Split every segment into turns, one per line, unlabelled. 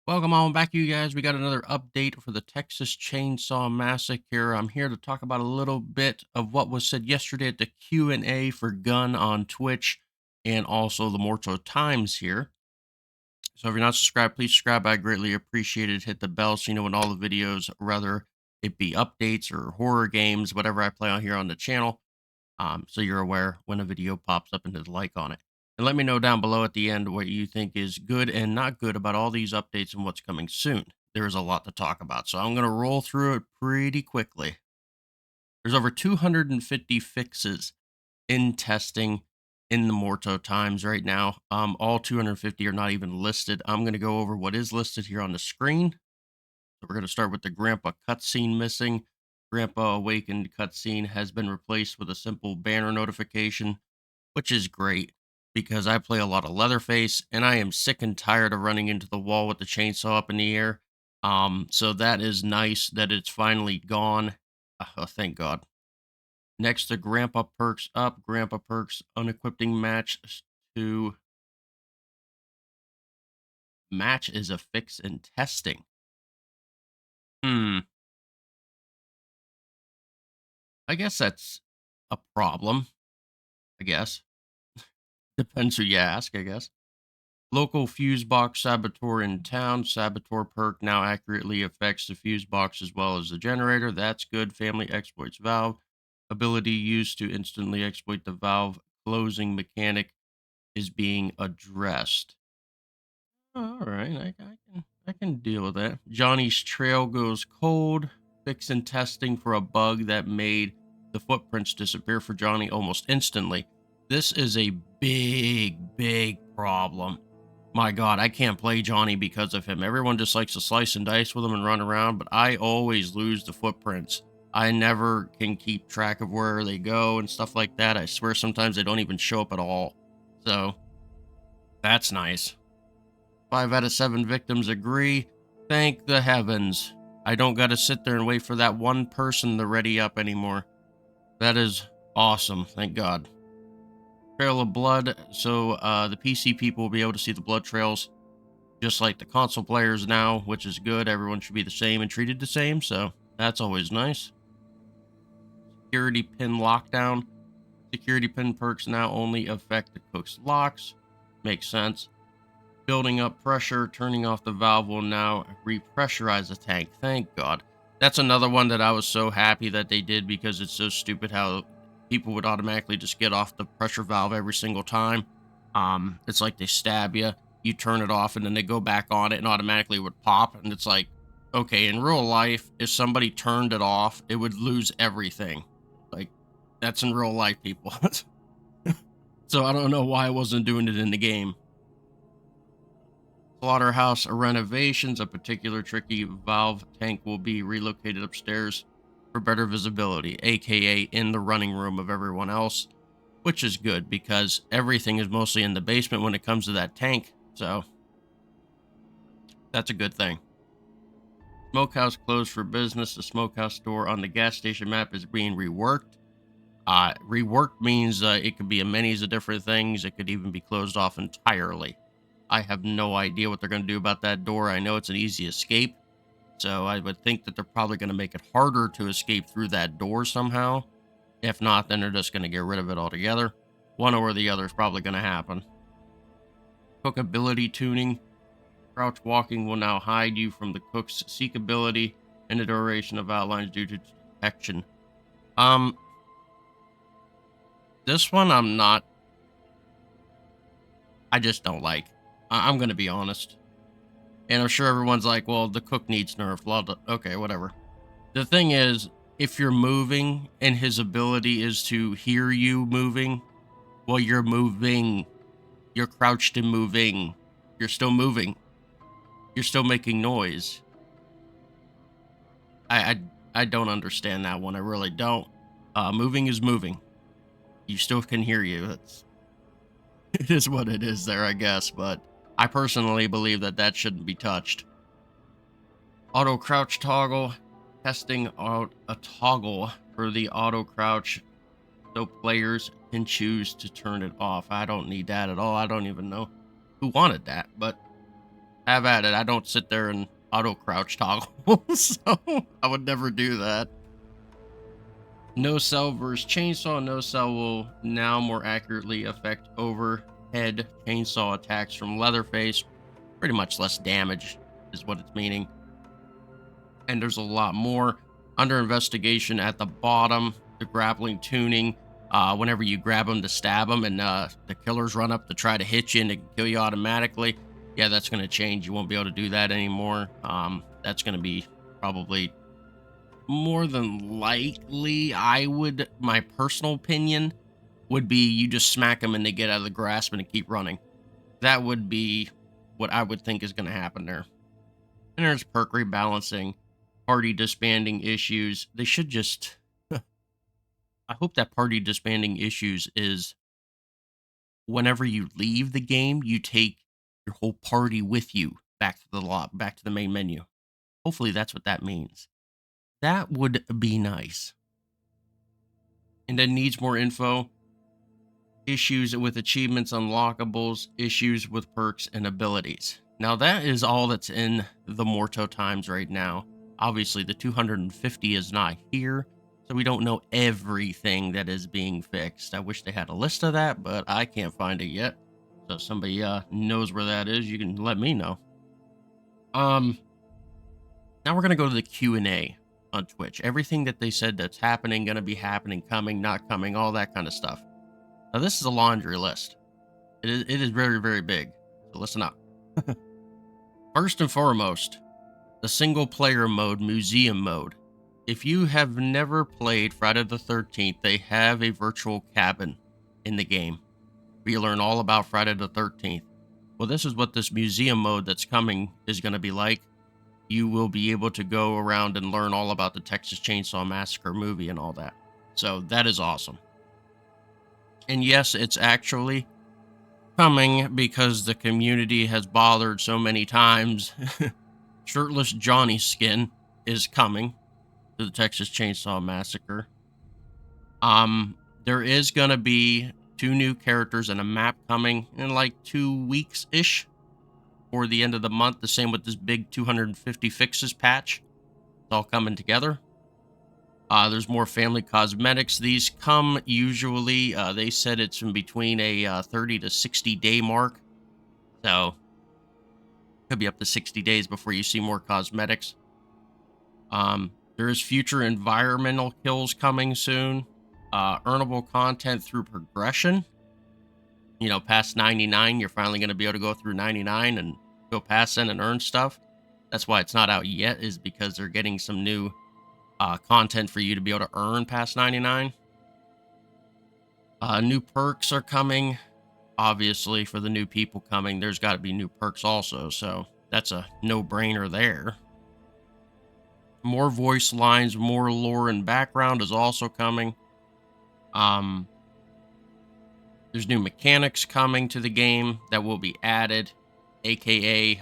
Welcome on back, you guys. We got another update for the Texas Chainsaw Massacre. I'm here to talk about a little bit of what was said yesterday at the Q&A for Gun on Twitch and also the Mortal Times here. So if you're not subscribed, please subscribe. I greatly appreciate it. Hit the bell so you know when all the videos, whether it be updates or horror games, whatever I play on here on the channel, so you're aware when a video pops up and hit like on it. And let me know down below at the end what you think is good and not good about all these updates and what's coming soon. There is a lot to talk about, so I'm going to roll through it pretty quickly. There's over 250 fixes in testing in the Morto times right now. All 250 are not even listed. I'm going to go over what is listed here on the screen. So we're going to start with the Grandpa cutscene missing. Grandpa Awakened cutscene has been replaced with a simple banner notification, which is great because I play a lot of Leatherface and I am sick and tired of running into the wall with the chainsaw up in the air. So that is nice that it's finally gone. Oh, thank God. Next, the Grandpa perks up. Grandpa perks unequipping match to match is a fix in testing. I guess that's a problem. I guess. Depends who you ask, I guess. Local fuse box saboteur in town. Saboteur perk now accurately affects the fuse box as well as the generator. That's good. Family exploits valve. Ability used to instantly exploit the valve closing mechanic is being addressed. All right, I can deal with that. Johnny's trail goes cold. Fix and testing for a bug that made the footprints disappear for Johnny almost instantly. This is a big problem. My God, I can't play Johnny because of him. Everyone just likes to slice and dice with him and run around, but I always lose the footprints. I never can keep track of where they go and stuff like that. I swear sometimes they don't even show up at all. So that's nice. 5 out of 7 victims agree. Thank the heavens. I don't got to sit there and wait for that one person to ready up anymore. That is awesome. Thank God. Trail of blood. So the PC people will be able to see the blood trails just like the console players now, which is good. Everyone should be the same and treated the same. So that's always nice. Security pin lockdown. Security pin perks now only affect the cook's locks. Makes sense. Building up pressure, turning off the valve will now repressurize the tank. Thank God. That's another one that I was so happy that they did because it's so stupid how people would automatically just get off the pressure valve every single time. It's like they stab you, you turn it off, and then they go back on it and automatically would pop. And it's like, okay, in real life, if somebody turned it off, it would lose everything. Like, that's in real life, people. So I don't know why I wasn't doing it in the game. Slaughterhouse renovations. A particular tricky valve tank will be relocated upstairs for better visibility, aka in the running room of everyone else, which is good because everything is mostly in the basement when it comes to that tank. So that's a good thing. Smokehouse closed for business. The smokehouse store on the gas station map is being reworked. Reworked means it could be a many of different things. It could even be closed off entirely. I have no idea what they're going to do about that door. I know it's an easy escape, so I would think that they're probably going to make it harder to escape through that door somehow. If not, then they're just going to get rid of it altogether. One or the other is probably going to happen. Cook ability tuning. Crouch walking will now hide you from the cook's seek ability and the duration of outlines due to detection. This one I just don't like. I'm going to be honest. And I'm sure everyone's like, well, the cook needs nerfed. Well, okay, whatever. The thing is, if you're moving and his ability is to hear you moving, well, you're moving. You're crouched and moving. You're still moving. You're still making noise. I don't understand that one. I really don't. Moving is moving. You still can hear you. It is what it is there, I guess, but I personally believe that shouldn't be touched. Auto crouch toggle. testing out a toggle for the auto crouch so players can choose to turn it off. I don't need that at all. I don't even know who wanted that, but have at it. I don't sit there and auto crouch toggle, so I would never do that. No cell versus chainsaw. No cell will now more accurately affect overhead chainsaw attacks from Leatherface. Pretty much less damage is what it's meaning. And there's a lot more under investigation at the bottom. The grappling tuning. Whenever you grab them to stab them and the killers run up to try to hit you and they can kill you automatically. Yeah, that's going to change. You won't be able to do that anymore. That's going to be probably more than likely, my personal opinion would be you just smack them and they get out of the grasp and keep running. That would be what I would think is going to happen there. And there's perk rebalancing, party disbanding issues. They should just, I hope that party disbanding issues is whenever you leave the game, you take your whole party with you back to back to the main menu. Hopefully that's what that means. That would be nice. And then needs more info. Issues with achievements, unlockables, issues with perks and abilities. Now that is all that's in the Morto times right now. Obviously the 250 is not here, so we don't know everything that is being fixed. I wish they had a list of that, but I can't find it yet. So if somebody knows where that is, you can let me know. Now we're gonna go to the Q&A on Twitch. Everything that they said that's happening, gonna be happening, coming, not coming, all that kind of stuff. Now this is a laundry list. It is very, very big. So listen up. First and foremost, the single player mode, museum mode. If you have never played Friday the 13th, they have a virtual cabin in the game where you learn all about Friday the 13th. Well, this is what this museum mode that's coming is going to be like. You will be able to go around and learn all about the Texas Chainsaw Massacre movie and all that. So that is awesome. And yes, it's actually coming because the community has bothered so many times. Shirtless Johnny skin is coming to the Texas Chainsaw Massacre. There is going to be 2 new characters and a map coming in like 2 weeks-ish. For the end of the month, the same with this big 250 fixes patch. It's all coming together. There's more family cosmetics. These come usually, they said it's in between a 30 to 60 day mark. So, could be up to 60 days before you see more cosmetics. There is future environmental kills coming soon. Earnable content through progression. You know, past 99, you're finally going to be able to go through 99 and go past in and earn stuff. That's why it's not out yet, is because they're getting some new content for you to be able to earn past 99. New perks are coming. Obviously, for the new people coming, there's got to be new perks also. So that's a no-brainer there. More voice lines, more lore and background is also coming. There's new mechanics coming to the game that will be added, aka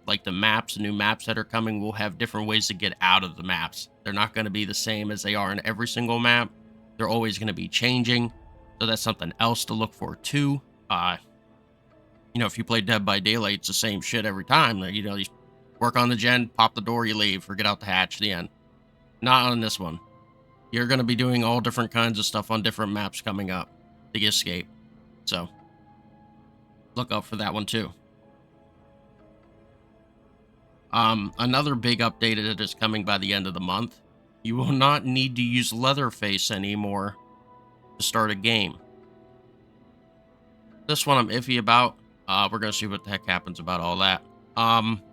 like the maps, the new maps that are coming will have different ways to get out of the maps. They're not going to be the same as they are in every single map. They're always going to be changing, so that's something else to look for too. You know, if you play Dead by Daylight, it's the same shit every time. You know, you work on the gen, pop the door, you leave, or get out the hatch, the end. Not on this one. You're going to be doing all different kinds of stuff on different maps coming up to escape. So, look out for that one too. Another big update that is coming by the end of the month. You will not need to use Leatherface anymore to start a game. This one I'm iffy about. We're going to see what the heck happens about all that.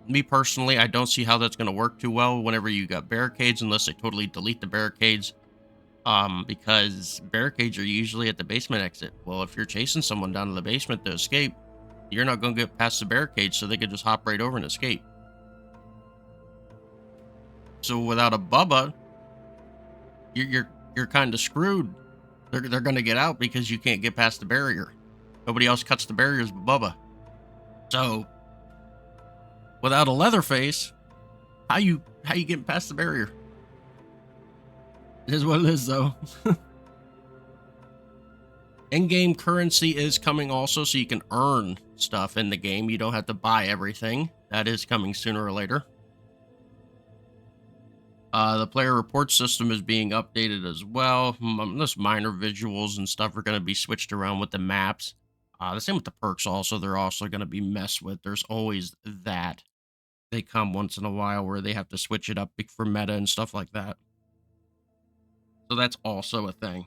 Me personally, I don't see how that's going to work too well whenever you got barricades, unless they totally delete the barricades. Because barricades are usually at the basement exit. Well, if you're chasing someone down to the basement to escape, you're not going to get past the barricades, so they could just hop right over and escape. So without a Bubba, you're kind of screwed. They're going to get out because you can't get past the barrier. Nobody else cuts the barriers but Bubba. So without a Leatherface, how you getting past the barrier? It is what it is, though. In-game currency is coming also, so you can earn stuff in the game. You don't have to buy everything. That is coming sooner or later. The player report system is being updated as well. Just minor visuals and stuff are going to be switched around with the maps. The same with the perks also. They're also going to be messed with. There's always that. They come once in a while where they have to switch it up for meta and stuff like that. So that's also a thing.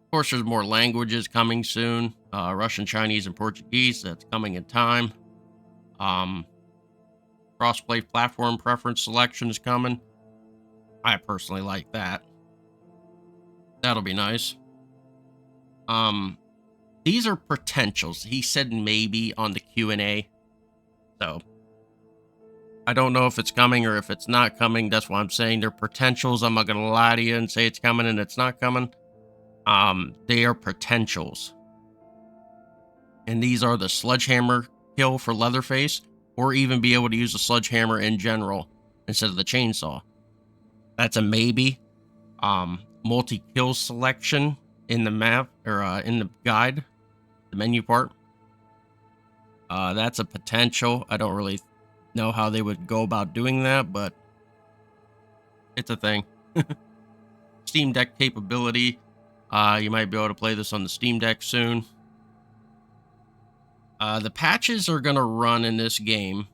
Of course, there's more languages coming soon. Russian, Chinese, and Portuguese. That's coming in time. Crossplay platform preference selection is coming. I personally like that. That'll be nice. These are potentials. He said maybe on the Q&A. So I don't know if it's coming or if it's not coming. That's why I'm saying they're potentials. I'm not going to lie to you and say it's coming and it's not coming. They are potentials. And these are the sledgehammer kill for Leatherface, or even be able to use a sledgehammer in general instead of the chainsaw. That's a maybe. Multi-kill selection in the map, or in the guide, the menu part. That's a potential. I don't really know how they would go about doing that, but it's a thing. Steam Deck capability. You might be able to play this on the Steam Deck soon. The patches are going to run in this game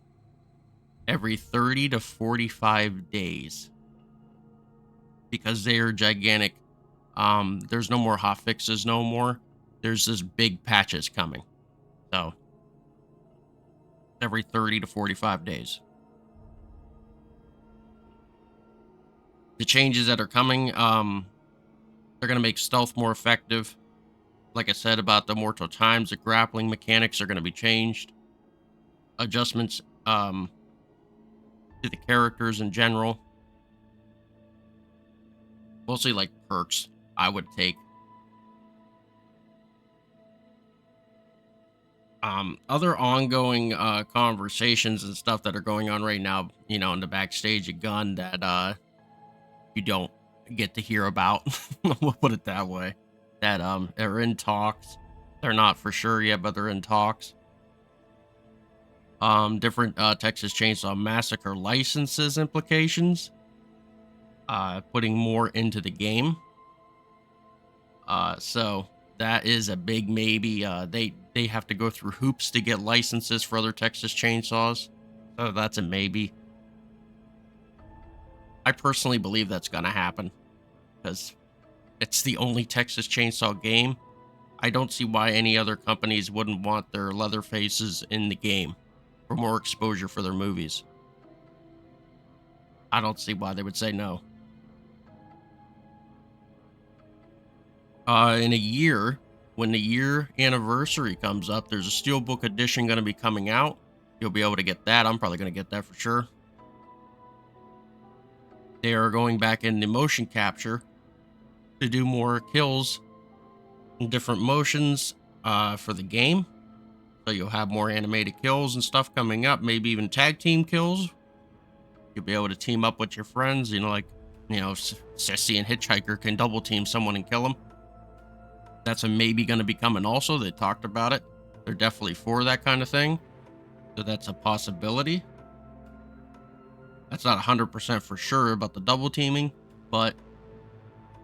every 30 to 45 days because they are gigantic. There's no more hot fixes no more. There's this big patches coming. So every 30 to 45 days. The changes that are coming, they're going to make stealth more effective. Like I said about the mortal times, the grappling mechanics are going to be changed. Adjustments to the characters in general. Mostly like perks, I would take. Other ongoing conversations and stuff that are going on right now, you know, in the backstage of Gun that you don't get to hear about. We'll put it that way. That are in talks. They're not for sure yet, but they're in talks. Different Texas Chainsaw Massacre licenses implications. Putting more into the game. So that is a big maybe. They have to go through hoops to get licenses for other Texas Chainsaws. So that's a maybe. I personally believe that's going to happen because it's the only Texas Chainsaw game. I don't see why any other companies wouldn't want their Leatherfaces in the game for more exposure for their movies. I don't see why they would say no. In a year, when the year anniversary comes up, there's a Steelbook edition going to be coming out. You'll be able to get that. I'm probably going to get that for sure. They are going back into motion capture to do more kills in different motions for the game. So you'll have more animated kills and stuff coming up, maybe even tag team kills. You'll be able to team up with your friends, you know, like, you know, Sissy and Hitchhiker can double team someone and kill them. That's a maybe going to be coming also. They talked about it. They're definitely for that kind of thing. So that's a possibility. That's not 100% for sure about the double teaming, but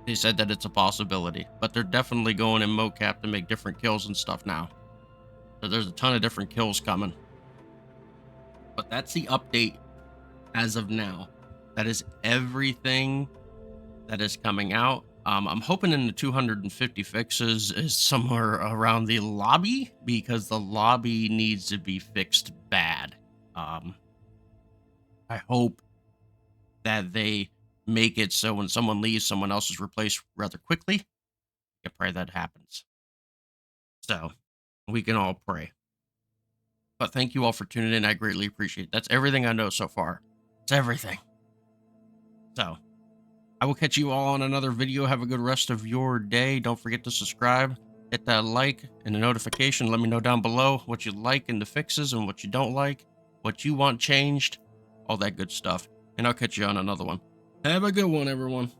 they said that it's a possibility. But they're definitely going in mocap to make different kills and stuff now. So there's a ton of different kills coming. But that's the update as of now. That is everything that is coming out. I'm hoping in the 250 fixes is somewhere around the lobby, because the lobby needs to be fixed bad. I hope that they make it so when someone leaves, someone else is replaced rather quickly. I pray that happens. So we can all pray. But thank you all for tuning in. I greatly appreciate it. That's everything I know so far. It's everything. So I will catch you all on another video. Have a good rest of your day. Don't forget to subscribe, hit that like and the notification. Let me know down below what you like in the fixes and what you don't like, what you want changed, all that good stuff. and I'll catch you on another one.
Have a good one, everyone.